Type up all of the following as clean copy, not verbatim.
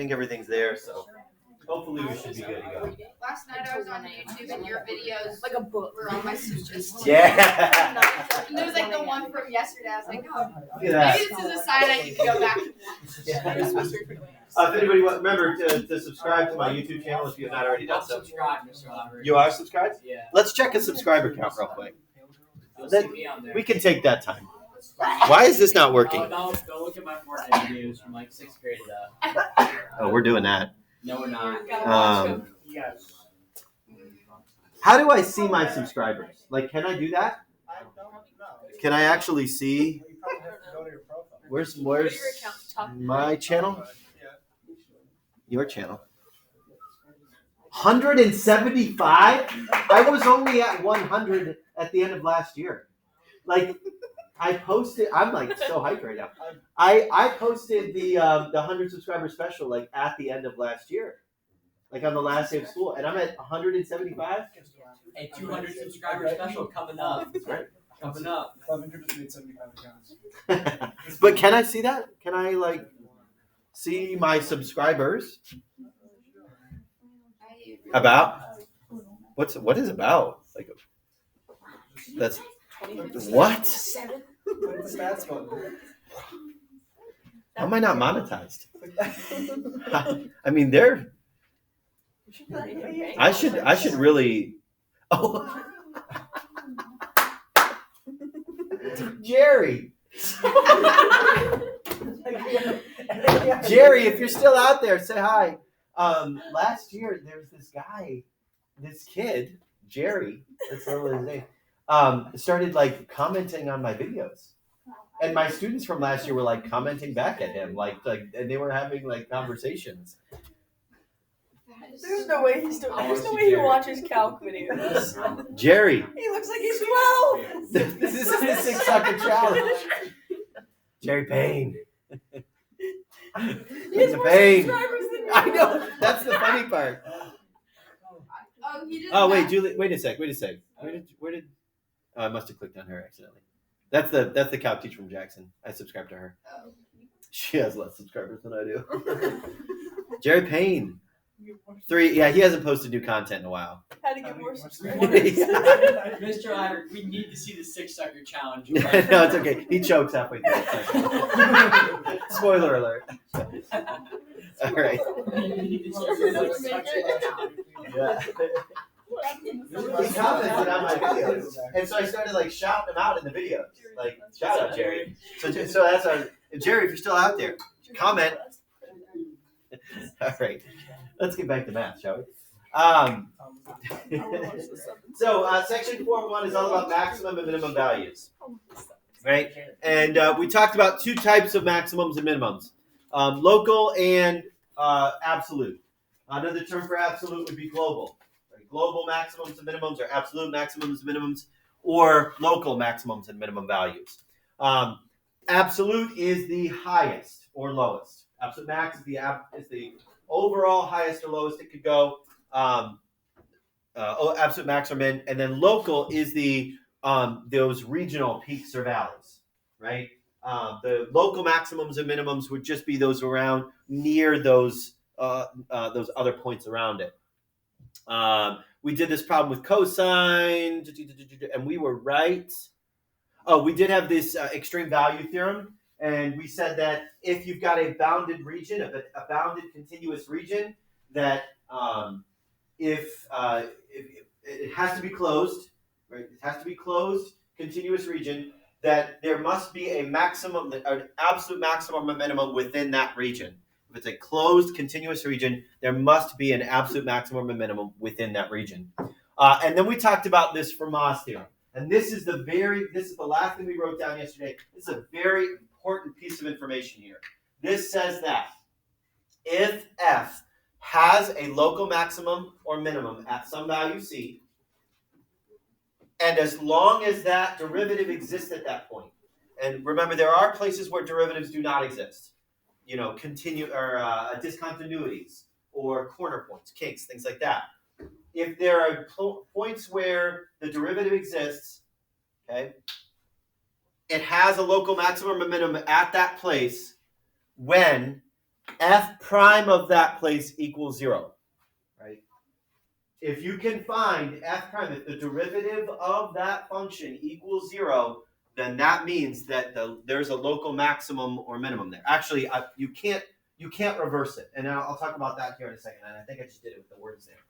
think everything's there, so hopefully we should be good to go. Last night I was on YouTube and your videos like a book were on my suggest. Yeah. And there was like the one from yesterday. I was like, oh, Look at that. maybe this is a sign I need to go back. If anybody remember to subscribe to my YouTube channel if you have not already done so. Subscribe, Mr. Robert. You are subscribed? Yeah. Let's check a subscriber count real quick. You'll see me on there. We can take that time. Why is this not working? Don't look at my Fortnite videos from like 6th grade up. Oh, we're doing that. No, we're not. How do I see my subscribers? Like, can I do that? Can I actually see? Where's my channel? Your channel. 175? I was only at 100 at the end of last year. Like, I posted. I'm like so hyped right now. I posted the 100 subscriber special like at the end of last year, like on the last day of school, and I'm at 175. A 200 subscriber special coming up. Right. Coming up. 500 just made 75 accounts. But can I see that? Can I like see my subscribers? About what is about? Like that's what? Click the stats button. How am I not monetized? I mean, they're. I should really. Oh, Jerry. Jerry, if you're still out there, say hi. Last year there was this kid, Jerry. That's literally his name. Started like commenting on my videos, and my students from last year were like commenting back at him, like, and they were having like conversations. There's no way he watches calc videos. Jerry, He looks like he's 12. this is the 6 Sucker Challenge. Jerry Payne. He has more subscribers than you. I know. That's the funny part. Oh, he didn't. Oh wait, Julie. Wait a sec. Where did? Oh, I must have clicked on her accidentally. That's the calc teacher from Jackson. I subscribe to her. Oh. She has less subscribers than I do. Jerry Payne. 3. Yeah, he hasn't posted new content in a while. How to get more subscribers. Mr. Robert, we need to see the 6 Sucker Challenge. No, it's okay. He chokes halfway through. Spoiler alert. All right. Yeah. He commented on my videos, and so I started like shouting him out in the videos, like shout out Jerry. So that's our Jerry. If you're still out there, comment. All right, let's get back to math, shall we? So section 4.1 is all about maximum and minimum values, right? And we talked about 2 types of maximums and minimums: local and absolute. Another term for absolute would be global. Global maximums and minimums, or absolute maximums and minimums, or local maximums and minimum values. Absolute is the highest or lowest. Absolute max is the overall highest or lowest it could go. Absolute max or min, and then local is the those regional peaks or valleys, right? The local maximums and minimums would just be those around near those other points around it. We did this problem with cosine, and we were right. Oh, we did have this extreme value theorem, and we said that if you've got a bounded region, a bounded continuous region, that if it has to be closed, right? It has to be closed, continuous region, that there must be a maximum, an absolute maximum or minimum within that region. If it's a closed continuous region, there must be an absolute maximum or minimum within that region. And then we talked about this Fermat's theorem. And this is the last thing we wrote down yesterday. This is a very important piece of information here. This says that if f has a local maximum or minimum at some value c, and as long as that derivative exists at that point, and remember there are places where derivatives do not exist. Discontinuities or corner points, kinks, things like that. If there are points where the derivative exists, okay, it has a local maximum or minimum at that place when f prime of that place equals 0, right? If you can find f prime, if the derivative of that function equals 0, then that means that there's a local maximum or minimum there. Actually, you can't reverse it, and I'll talk about that here in a second. And I think I just did it with the words there.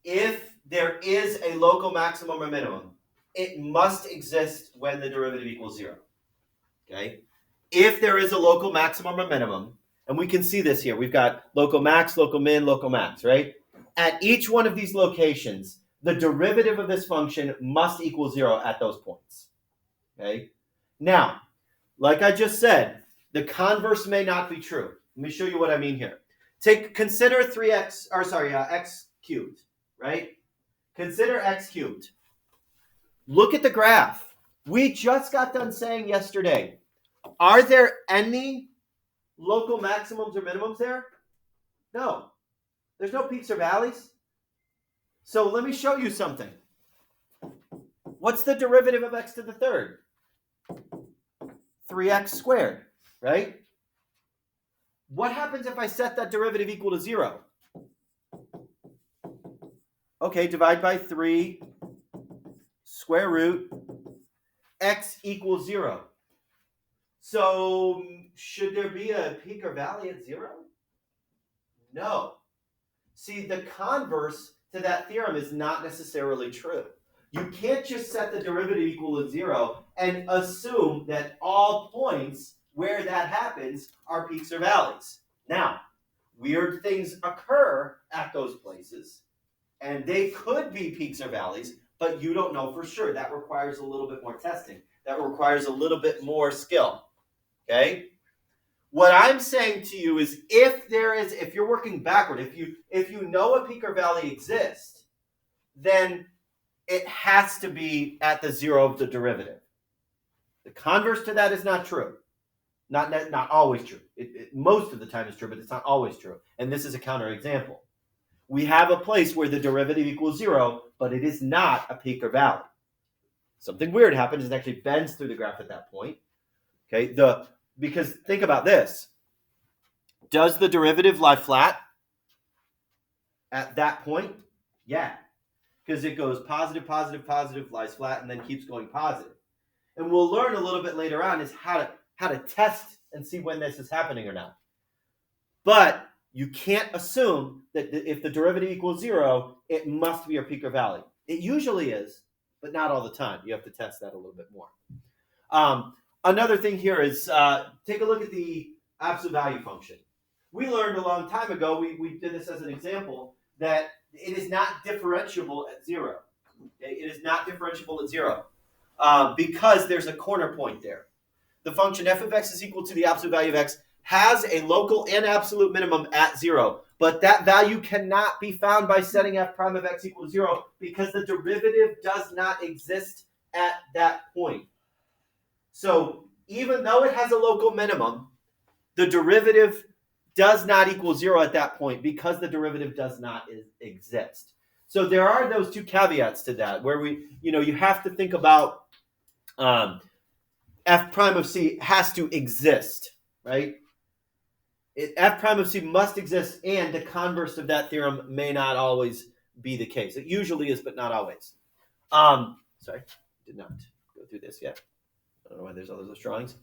If there is a local maximum or minimum, it must exist when the derivative equals 0. Okay? If there is a local maximum or minimum, and we can see this here, we've got local max, local min, local max, right? At each one of these locations, the derivative of this function must equal 0 at those points. Okay? Now, like I just said, the converse may not be true. Let me show you what I mean here. Consider x cubed, right? Consider x cubed. Look at the graph. We just got done saying yesterday, are there any local maximums or minimums there? No. There's no peaks or valleys. So let me show you something. What's the derivative of x to the third? 3x squared, right? What happens if I set that derivative equal to 0? Okay, divide by 3, square root, x equals 0. So should there be a peak or valley at 0? No. See, the converse to that theorem is not necessarily true. You can't just set the derivative equal to 0 and assume that all points where that happens are peaks or valleys. Now, weird things occur at those places, and they could be peaks or valleys, but you don't know for sure. That requires a little bit more testing. That requires a little bit more skill. Okay? What I'm saying to you is if you're working backward, if you know a peak or valley exists, then it has to be at the 0 of the derivative. The converse to that is not true. Not always true. It most of the time is true, but it's not always true. And this is a counterexample. We have a place where the derivative equals 0, but it is not a peak or valley. Something weird happens. It actually bends through the graph at that point. Okay, because think about this. Does the derivative lie flat at that point? Yeah, because it goes positive, positive, positive, lies flat, and then keeps going positive. And we'll learn a little bit later on is how to test and see when this is happening or not. But you can't assume that if the derivative equals 0, it must be a peak or valley. It usually is, but not all the time. You have to test that a little bit more. Another thing here is take a look at the absolute value function. We learned a long time ago, we did this as an example, that it is not differentiable at 0. Okay? It is not differentiable at 0 because there's a corner point there. The function f of x is equal to the absolute value of x has a local and absolute minimum at 0, but that value cannot be found by setting f prime of x equal to 0 because the derivative does not exist at that point. So even though it has a local minimum, the derivative does not equal 0 at that point because the derivative does not exist. So there are those two caveats to that where you have to think about f prime of c has to exist, right? F prime of c must exist, and the converse of that theorem may not always be the case. It usually is, but not always. Sorry, did not go through this yet. I don't know why there's all those drawings.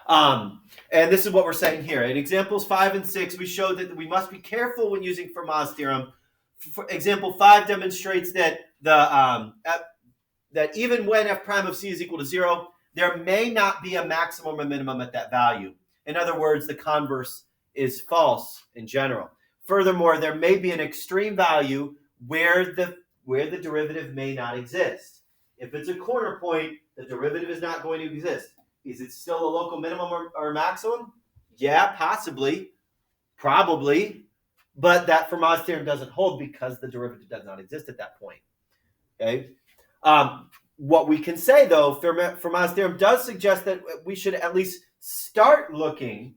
And this is what we're saying here. In examples 5 and 6, we showed that we must be careful when using Fermat's theorem. For example 5 demonstrates that that even when f prime of c is equal to 0, there may not be a maximum or minimum at that value. In other words, the converse is false in general. Furthermore, there may be an extreme value where the derivative may not exist. If it's a corner point, the derivative is not going to exist. Is it still a local minimum or maximum? Yeah, possibly, probably, but that Fermat's theorem doesn't hold because the derivative does not exist at that point. Okay. What we can say, though, Fermat's theorem does suggest that we should at least start looking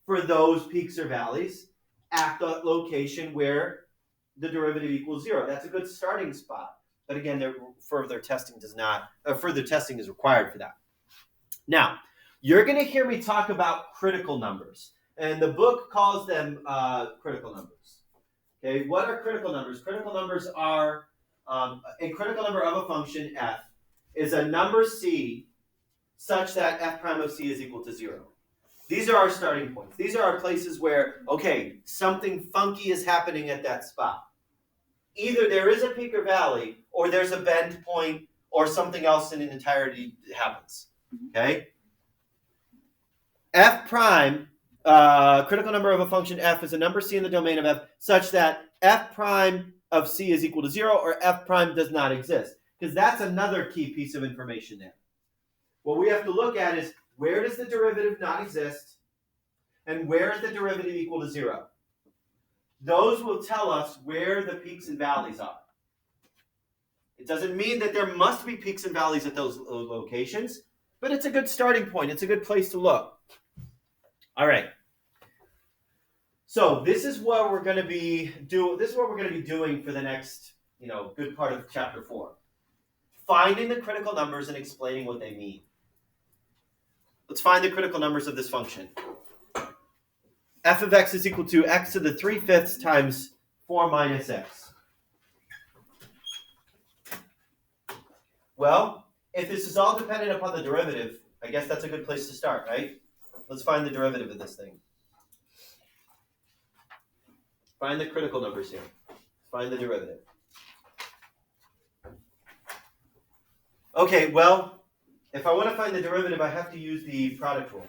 for those peaks or valleys at the location where the derivative equals 0. That's a good starting spot. But again, further testing is required for that. Now, you're going to hear me talk about critical numbers. And the book calls them critical numbers. Okay, what are critical numbers? Critical numbers are a critical number of a function f is a number c such that f prime of c is equal to 0. These are our starting points. These are our places where, okay, something funky is happening at that spot. Either there is a peak or valley, or there's a bend point, or something else in an entirety happens. Okay? F prime, critical number of a function f is a number c in the domain of f such that f prime of c is equal to 0 or f prime does not exist. Because that's another key piece of information there. What we have to look at is where does the derivative not exist and where is the derivative equal to 0? Those will tell us where the peaks and valleys are. It doesn't mean that there must be peaks and valleys at those locations, but it's a good starting point. It's a good place to look. All right. So this is what we're going to be doing for the next, good part of chapter 4. Finding the critical numbers and explaining what they mean. Let's find the critical numbers of this function. F of x is equal to x to the 3/5 times 4 minus x. Well, if this is all dependent upon the derivative, I guess that's a good place to start, right? Let's find the derivative of this thing. Find the critical numbers here. Find the derivative. Okay, well, if I want to find the derivative, I have to use the product rule,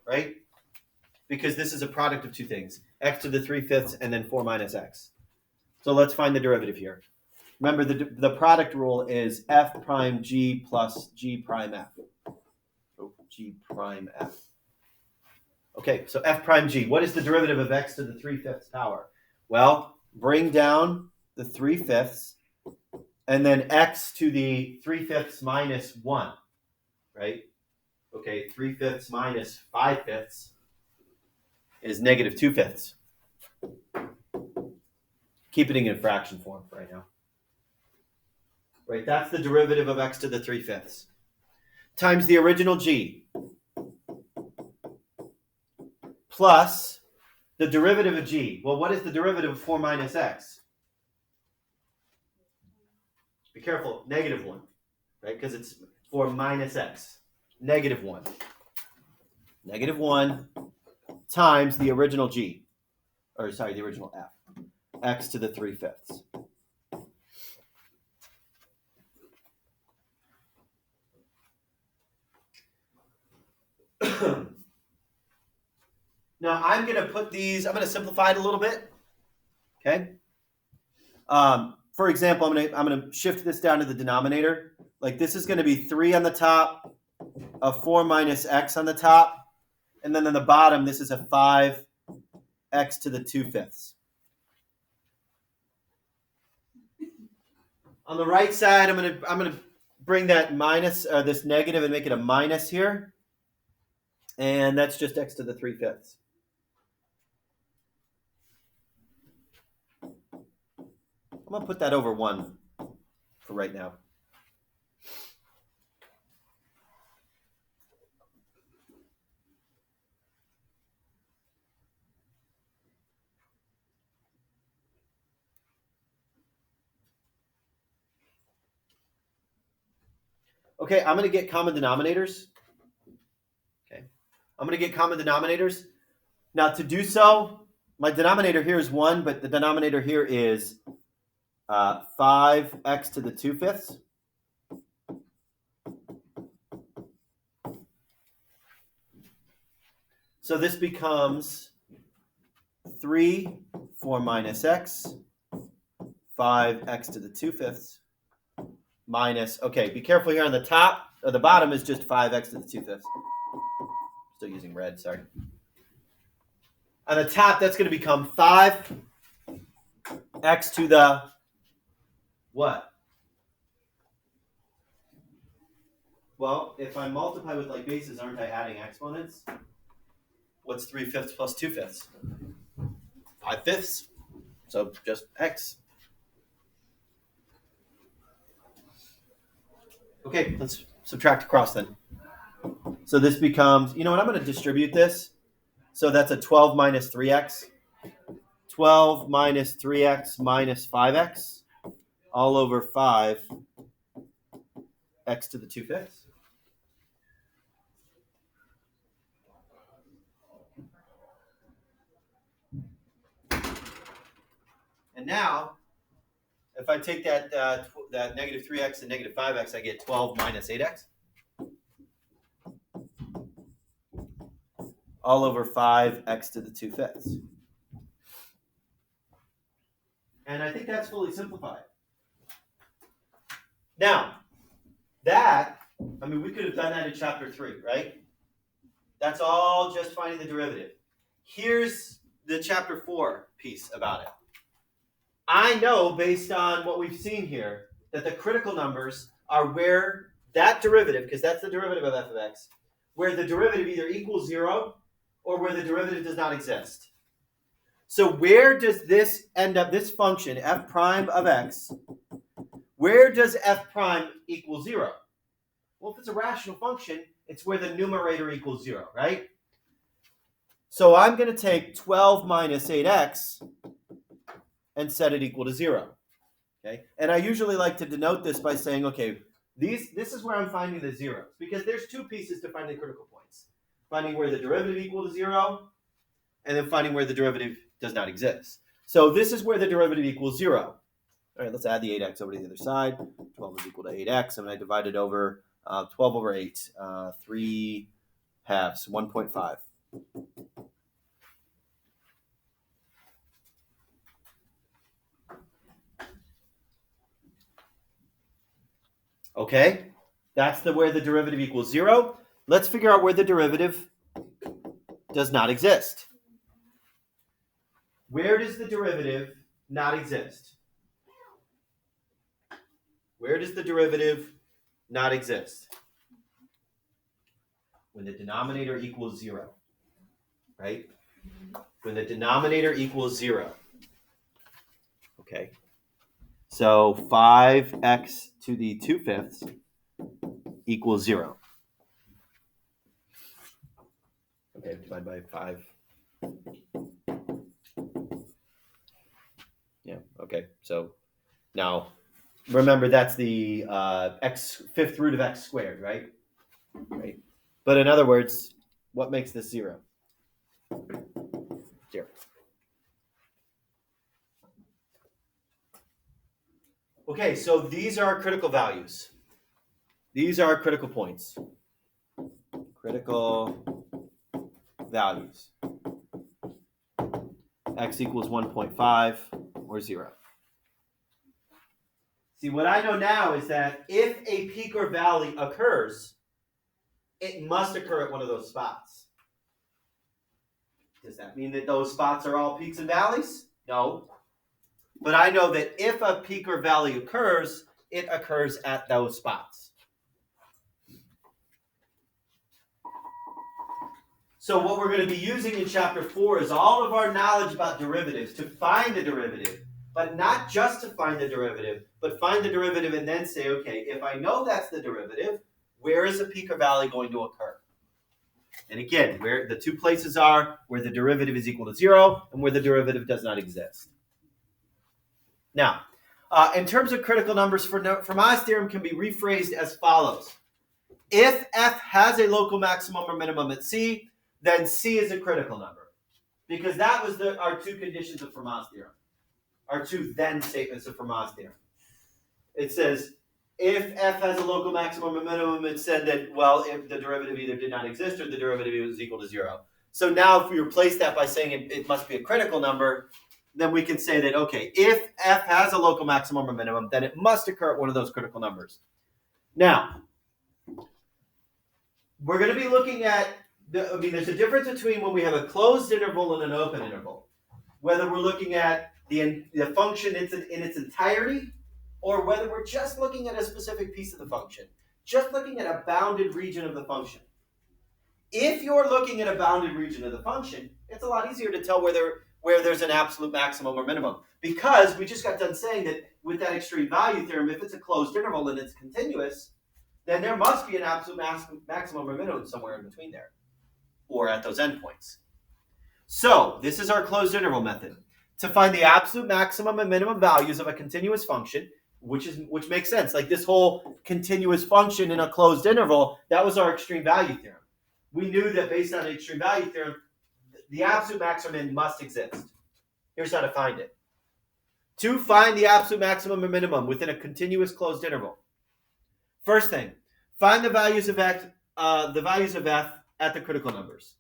right? Because this is a product of two things, x to the 3/5 and then 4 minus x. So let's find the derivative here. Remember, the product rule is f prime g plus g prime f. So g prime f. Okay, so f prime g. What is the derivative of x to the 3/5 power? Well, bring down the 3/5 and then x to the 3/5 minus 1, right? Okay, 3/5 minus 5/5 is negative 2/5. Keep it in fraction form right now. Right, that's the derivative of x to the 3/5 times the original g plus the derivative of g. Well, what is the derivative of 4 minus x? Be careful, negative 1, right? Because it's 4 minus x. Negative 1. Negative 1 times the original g. The original f. X to the 3/5. Now I'm going to simplify it a little bit. Okay. For example, I'm going to shift this down to the denominator. Like this is going to be 3 on the top, a 4 minus x on the top, and then on the bottom, this is a 5x to the 2/5. On the right side, I'm going to bring that minus, this negative, and make it a minus here, and that's just x to the 3/5. I'm going to put that over 1 for right now. Okay, I'm going to get common denominators. Okay, I'm going to get common denominators. Now, to do so, my denominator here is 1, but the denominator here is 5x to the 2/5. So this becomes 3, 4 minus x, 5x to the 2/5. Minus, okay, be careful here on the top, or the bottom is just 5x to the 2/5. Still using red, sorry. On the top, that's going to become 5x to the what? Well, if I multiply with like bases, aren't I adding exponents? What's 3/5 plus 2/5? 5/5. So just x. Okay, let's subtract across then. So this becomes, you know what, I'm going to distribute this. So that's a 12 minus 3x. 12 minus 3x minus 5x all over 5 x to the 2/5. And now, if I take that that negative 3x and negative 5x, I get 12 minus 8x. All over 5x to the 2/5. And I think that's fully simplified. Now, we could have done that in chapter 3, right? That's all just finding the derivative. Here's the chapter 4 piece about it. I know, based on what we've seen here, that the critical numbers are where that derivative, because that's the derivative of f of x, where the derivative either equals 0 or where the derivative does not exist. So where does this end up, this function, f prime of x, where does f prime equal 0? Well, if it's a rational function, it's where the numerator equals 0, right? So I'm going to take 12 minus 8x and set it equal to 0. Okay? And I usually like to denote this by saying, okay, this is where I'm finding the zeros, because there's two pieces to find the critical points. Finding where the derivative equal to 0, and then finding where the derivative does not exist. So this is where the derivative equals 0. All right, let's add the 8x over to the other side. 12 is equal to 8x, and I divide it over 12 over 8, 3 halves, 1.5. Okay, that's where the derivative equals 0. Let's figure out where the derivative does not exist. Where does the derivative not exist? Where does the derivative not exist? When the denominator equals 0, right? When the denominator equals 0. Okay. So 5x to the 2/5 equals 0. Okay, divide by 5. Yeah, okay. So now, remember that's the fifth root of x squared, right? Right. But in other words, what makes this 0? 0. Okay, so these are our critical values. These are our critical points. Critical values. X equals 1.5 or 0. See, what I know now is that if a peak or valley occurs, it must occur at one of those spots. Does that mean that those spots are all peaks and valleys? No. But I know that if a peak or valley occurs, it occurs at those spots. So what we're going to be using in chapter 4 is all of our knowledge about derivatives to find the derivative, but not just to find the derivative, but find the derivative and then say, okay, if I know that's the derivative, where is a peak or valley going to occur? And again, where the two places are where the derivative is equal to 0 and where the derivative does not exist. Now, in terms of critical numbers, Fermat's theorem can be rephrased as follows. If f has a local maximum or minimum at C, then C is a critical number. Because that was our two conditions of Fermat's theorem. Our two then statements of Fermat's theorem. It says, if f has a local maximum or minimum, it said that, well, if the derivative either did not exist or the derivative was equal to 0. So now if we replace that by saying it must be a critical number, then we can say that, okay, if f has a local maximum or minimum, then it must occur at one of those critical numbers. Now, we're going to be looking at, there's a difference between when we have a closed interval and an open interval. Whether we're looking at the function in its entirety, or whether we're just looking at a specific piece of the function. Just looking at a bounded region of the function. If you're looking at a bounded region of the function, it's a lot easier to tell where there's an absolute maximum or minimum. Because we just got done saying that with that extreme value theorem, if it's a closed interval and it's continuous, then there must be an absolute maximum or minimum somewhere in between there, or at those endpoints. So this is our closed interval method. To find the absolute maximum and minimum values of a continuous function, which makes sense. Like this whole continuous function in a closed interval, that was our extreme value theorem. We knew that based on the extreme value theorem, the absolute maximum and min must exist. Here's how to find it. To find the absolute maximum or minimum within a continuous closed interval. First thing, find the values of f at the critical numbers.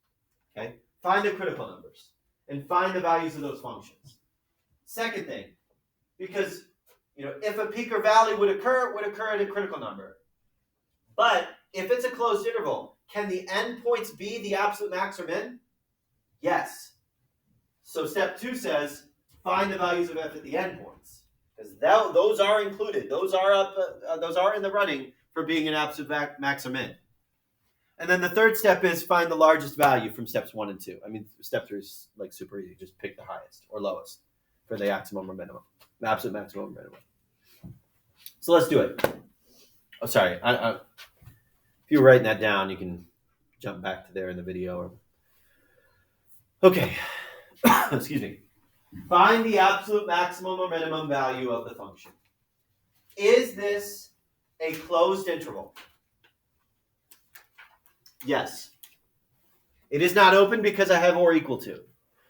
Okay, find the critical numbers and find the values of those functions. Second thing, because if a peak or valley would occur, it would occur at a critical number. But if it's a closed interval, can the endpoints be the absolute max or min? Yes. So step 2 says find the values of f at the endpoints, because those are included. Those are in the running for being an absolute max or min. And then the third step is find the largest value from steps 1 and 2. I mean, step 3 is like super easy. Just pick the highest or lowest for the maximum or minimum, the absolute maximum or minimum. So let's do it. Oh, sorry. If you're writing that down, you can jump back to there in the video. Okay. Excuse me. Find the absolute maximum or minimum value of the function. Is this a closed interval? Yes. It is not open because I have or equal to.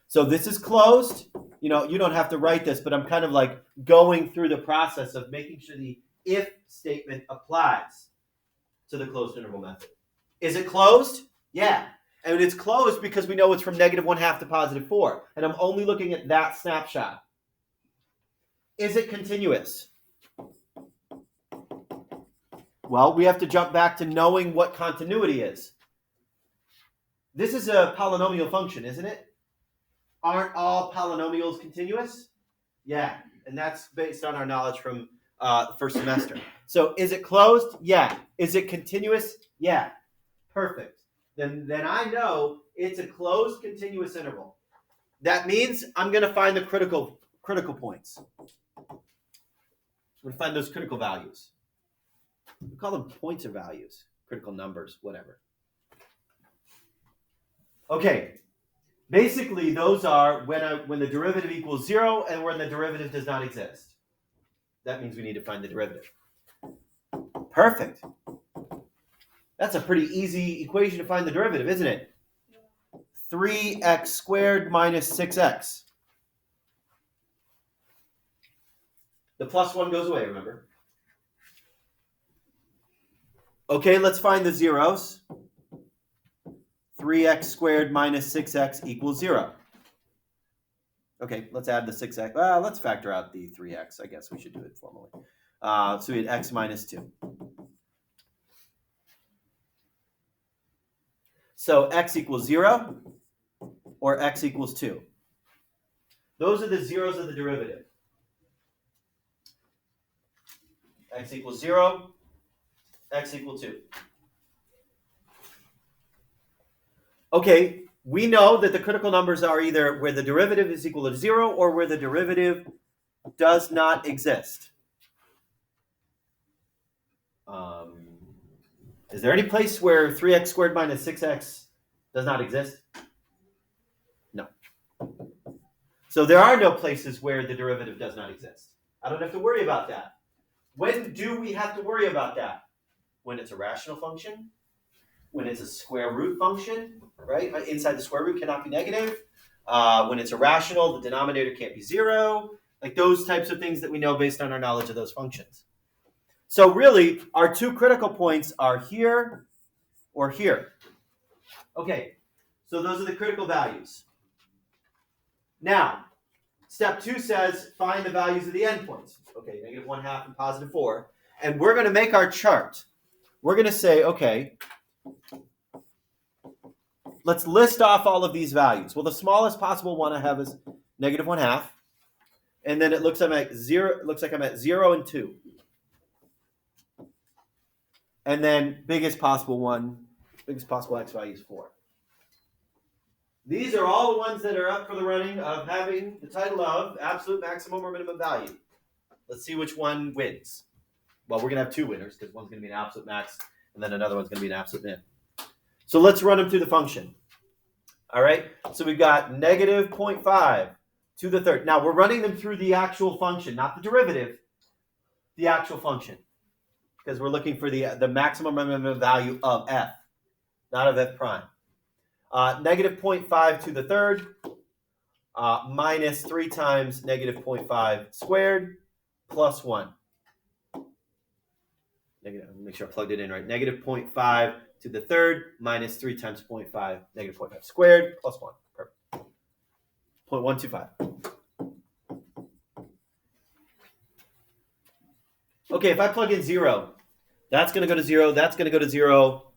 So this is closed. You don't have to write this, but I'm kind of like going through the process of making sure the if statement applies to the closed interval method. Is it closed? Yeah. And it's closed because we know it's from -1/2 to +4. And I'm only looking at that snapshot. Is it continuous? Well, we have to jump back to knowing what continuity is. This is a polynomial function, isn't it? Aren't all polynomials continuous? Yeah, and that's based on our knowledge from the first semester. So is it closed? Yeah. Is it continuous? Yeah. Perfect. Then I know it's a closed continuous interval. That means I'm going to find the critical points. I'm going to find those critical values. We call them points or values, critical numbers, whatever. Okay. Basically, those are when the derivative equals 0 and when the derivative does not exist. That means we need to find the derivative. Perfect. That's a pretty easy equation to find the derivative, isn't it? 3x squared minus 6x. The +1 goes away, remember? Okay, let's find the zeros. 3x squared minus 6x equals 0. Okay, let's add the 6x. Well, let's factor out the 3x. I guess we should do it formally. So we had x minus 2. So x equals 0 or x equals 2. Those are the zeros of the derivative. X equals 0, x equals 2. Okay, we know that the critical numbers are either where the derivative is equal to 0 or where the derivative does not exist. Is there any place where 3x squared minus 6x does not exist? No. So there are no places where the derivative does not exist. I don't have to worry about that. When do we have to worry about that? When it's a rational function, when it's a square root function, right? Inside the square root cannot be negative. When it's irrational, the denominator can't be 0. Like those types of things that we know based on our knowledge of those functions. So really, our two critical points are here or here. Okay, so those are the critical values. Now, step 2 says find the values of the endpoints. Okay, -1/2 and +4. And we're going to make our chart. We're going to say, okay, let's list off all of these values. Well, the smallest possible one I have is -1/2. And then it looks like I'm at 0 and 2. And then biggest possible x value is 4. These are all the ones that are up for the running of having the title of absolute maximum or minimum value. Let's see which one wins. Well, we're going to have 2 winners because one's going to be an absolute max and then another one's going to be an absolute min. So let's run them through the function. All right, so we've got negative 0.5 to the third. Now we're running them through the actual function, not the derivative, the actual function, because we're looking for the maximum minimum value of f, not of f prime. Negative 0.5 to the third minus 3 times negative 0.5 squared plus 1. Make sure I plugged it in right. Negative 0.5 to the third minus 3 times 0.5, negative 0.5 squared plus 1. Perfect. 0.125. Okay, if I plug in 0, that's going to go to 0, that's going to go to 0,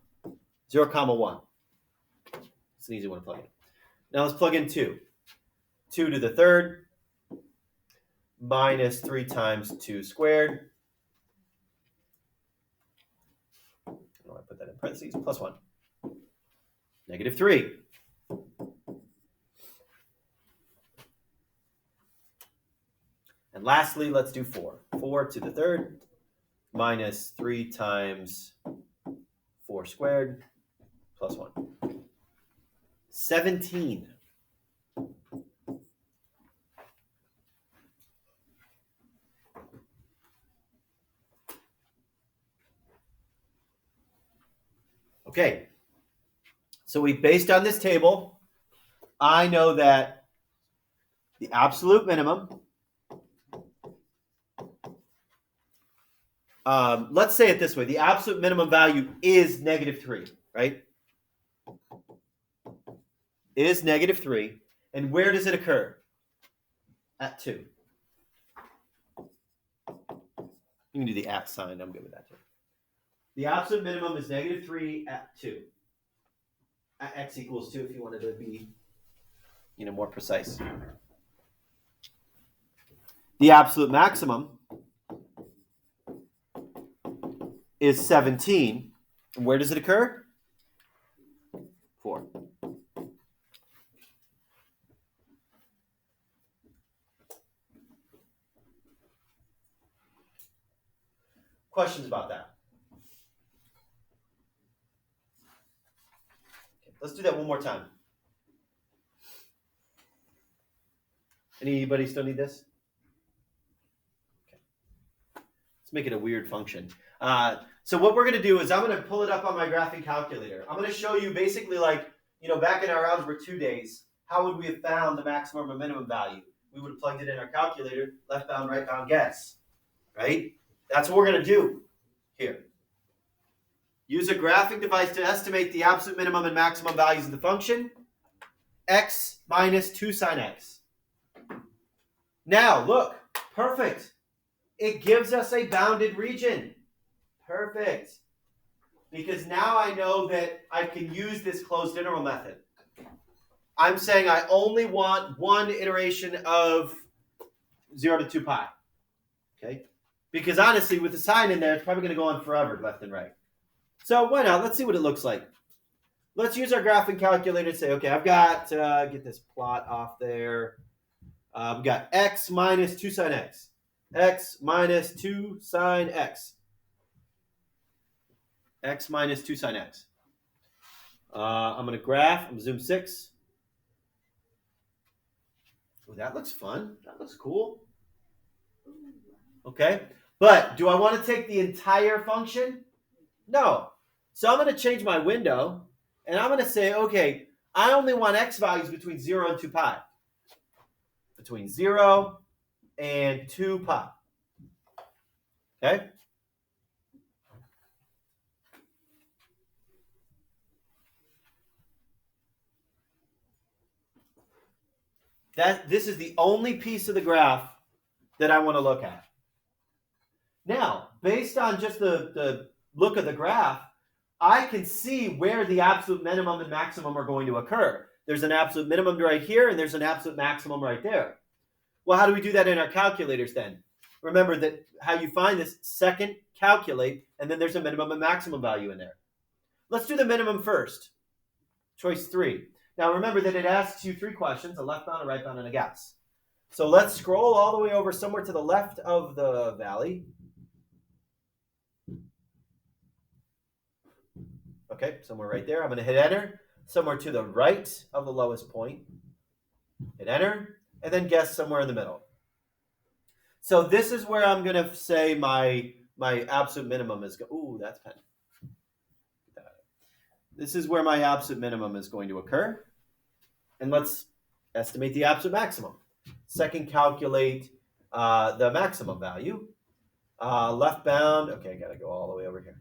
0 comma 1. It's an easy one to plug in. Now let's plug in 2. 2 to the third minus 3 times 2 squared. I put that in parentheses, plus 1. Negative 3. And lastly, let's do 4. 4 to the third minus 3 times 4 squared plus 1. 17. Okay, so we based on this table, I know that the absolute minimum, let's say it this way, the absolute minimum value is negative 3, right? Is negative 3, and where does it occur? At 2. You can do the at sign, I'm good with that too. The absolute minimum is negative 3 at 2. At x equals 2 if you wanted to be more precise. The absolute maximum is 17. And where does it occur? 4. Questions about that? Okay, let's do that one more time. Anybody still need this? Okay. Let's make it a weird function. So what we're going to do is I'm going to pull it up on my graphing calculator. I'm going to show you basically back in our Algebra 2 days, how would we have found the maximum or minimum value? We would have plugged it in our calculator, left bound, right bound, guess, right? That's what we're going to do here. Use a graphing device to estimate the absolute minimum and maximum values of the function, x minus 2 sine x. Now, look, perfect. It gives us a bounded region. Perfect. Because now I know that I can use this closed interval method. I'm saying I only want one iteration of 0 to 2 pi. Okay? Because honestly, with the sign in there, it's probably going to go on forever, left and right. So why not? Let's see what it looks like. Let's use our graphing calculator to say, okay, I've got, get this plot off there. We've got x minus 2 sine x. X minus 2 sine x. X minus 2 sine x. I'm going to graph. I'm going to zoom 6. Oh, that looks fun. That looks cool. Okay. But do I want to take the entire function? No. So I'm going to change my window, and I'm going to say, okay, I only want x values between 0 and 2 pi. Between 0 and 2 pi. Okay? This is the only piece of the graph that I want to look at. Now, based on just the look of the graph, I can see where the absolute minimum and maximum are going to occur. There's an absolute minimum right here, and there's an absolute maximum right there. Well, how do we do that in our calculators then? Remember that how you find this, second, calculate, and then there's a minimum and maximum value in there. Let's do the minimum first. Choice 3. Now remember that it asks you 3 questions, a left bound, a right bound, and a guess. So let's scroll all the way over somewhere to the left of the valley. Okay, somewhere right there. I'm going to hit enter. somewhere to the right of the lowest point. Hit enter, and then guess somewhere in the middle. So this is where I'm going to say my absolute minimum is. Ooh, that's pen. This is where my absolute minimum is going to occur. And let's estimate the absolute maximum. Second, calculate the maximum value. Left bound. Okay, I got to go all the way over here.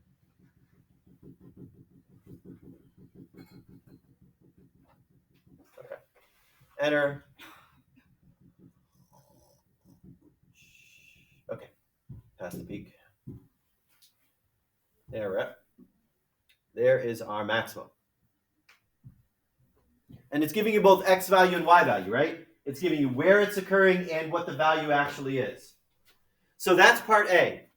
Okay. Enter. Okay. Past the peak. There we're at. There is our maximum. And it's giving you both x value and y value, right? It's giving you where it's occurring and what the value actually is. So that's part A.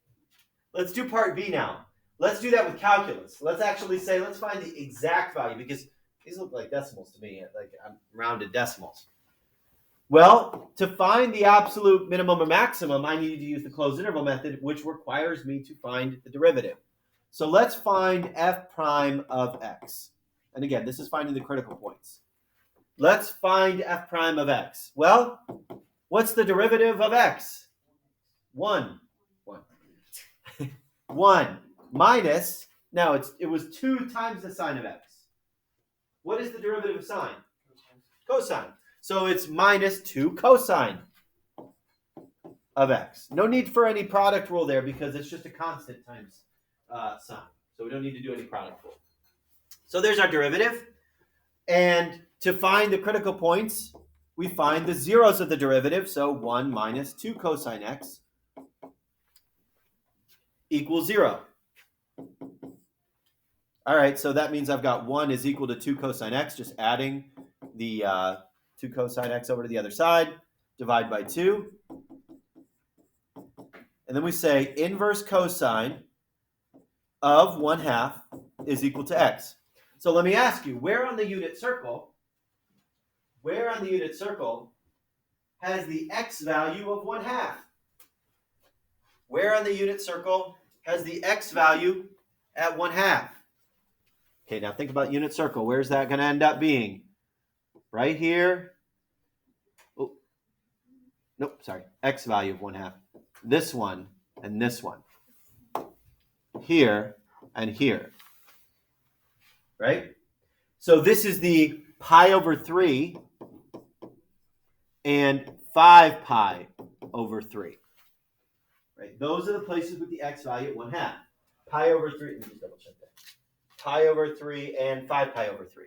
Let's do part B now. Let's do that with calculus. Let's actually say, let's find the exact value, because these look like decimals to me, like I'm rounded decimals. Well, to find the absolute minimum or maximum, I need to use the closed interval method, which requires me to find the derivative. So let's find f prime of x. And again, this is finding the critical points. Let's find f prime of x. Well, what's the derivative of x? 1. 1 minus, now it was 2 times the sine of x. What is the derivative of sine? Cosine. So it's minus 2 cosine of x. No need for any product rule there because it's just a constant times sine. So we don't need to do any product rule. So there's our derivative. And to find the critical points, we find the zeros of the derivative. So 1 minus 2 cosine x equals 0. All right, so that means I've got 1 is equal to 2 cosine x, just adding the 2 cosine x over to the other side, divide by 2. And then we say inverse cosine of 1/2 is equal to x. So let me ask you, where on the unit circle has the x value of 1/2? Where on the unit circle has the x value at 1/2? Okay, now think about unit circle. Where's that going to end up being? Right here. Oh, nope, sorry. X value of 1/2. This one and this one. Here and here. Right? So this is the pi over 3 and 5 pi over 3. Right? Those are the places with the x value at 1/2. Pi over 3, let me just double check that. Pi over 3 and 5 pi over 3.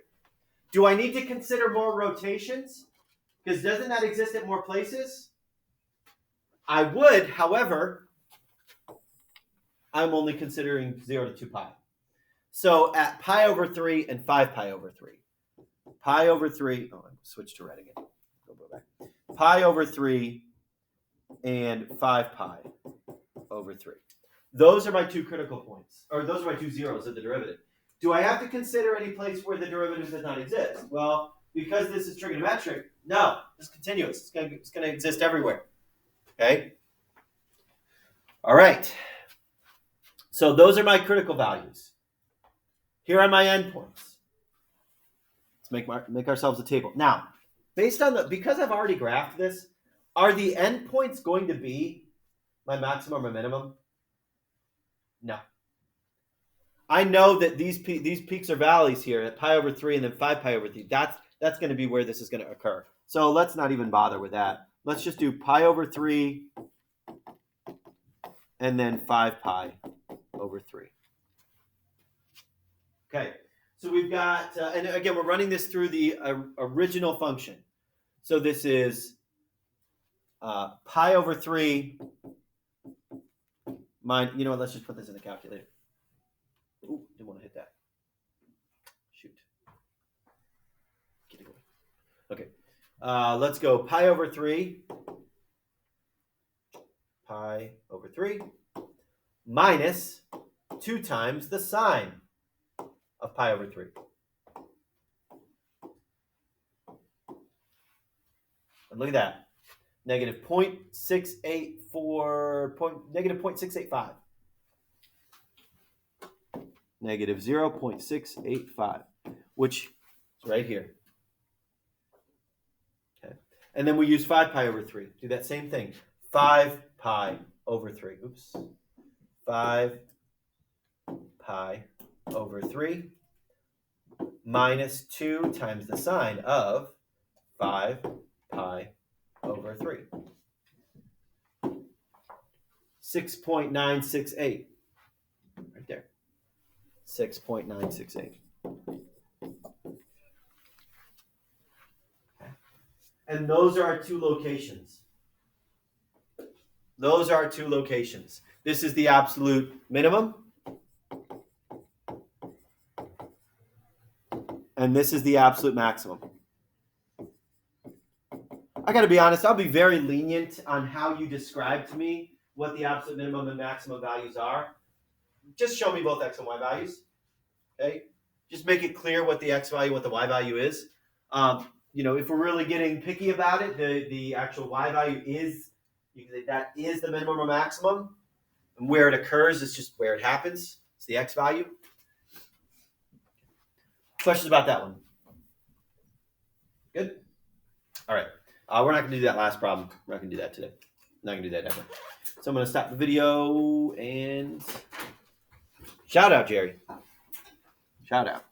Do I need to consider more rotations? Because doesn't that exist at more places? I would, however, I'm only considering 0 to 2 pi. So at pi over 3 and 5 pi over 3. Pi over 3, I switched to red again. Go back. Pi over 3 and 5 pi over 3. Those are my 2 critical points, or those are my 2 zeros of the derivative. Do I have to consider any place where the derivative does not exist? Well, because this is trigonometric, no, it's continuous. It's going to exist everywhere. Okay? All right. So those are my critical values. Here are my endpoints. Let's make ourselves a table. Now, because I've already graphed this, are the endpoints going to be my maximum or minimum? No. I know that these peaks or valleys here at pi over 3 and then 5 pi over 3, that's going to be where this is going to occur. So let's not even bother with that. Let's just do pi over 3 and then 5 pi over 3. Okay, so we've got, and again, we're running this through the original function. So this is pi over 3, you know what, let's just put this in the calculator. Ooh, didn't want to hit that. Shoot. Get it going. Okay, let's go pi over 3 minus 2 times the sine of pi over 3. And look at that. Negative 0.685. Negative 0.685, which It's right here. Okay. And then we use 5 pi over 3. Do that same thing. 5 pi over 3. Oops. 5 pi over 3 minus 2 times the sine of 5 pi over 3. 6.968. Right there. 6.968. Okay. And those are our two locations. Those are our two locations. This is the absolute minimum. And this is the absolute maximum. I got to be honest, I'll be very lenient on how you describe to me what the absolute minimum and maximum values are. Just show me both x and y values. Okay? Just make it clear what the x value, what the y value is. If we're really getting picky about it, the actual y value is, you can say that is the minimum or maximum. And where it occurs is just where it happens. It's the x value. Questions about that one? Good? All right. We're not going to do that last problem. We're not going to do that today. Not going to do that ever. So I'm going to stop the video and shout out, Jerry. Shout out.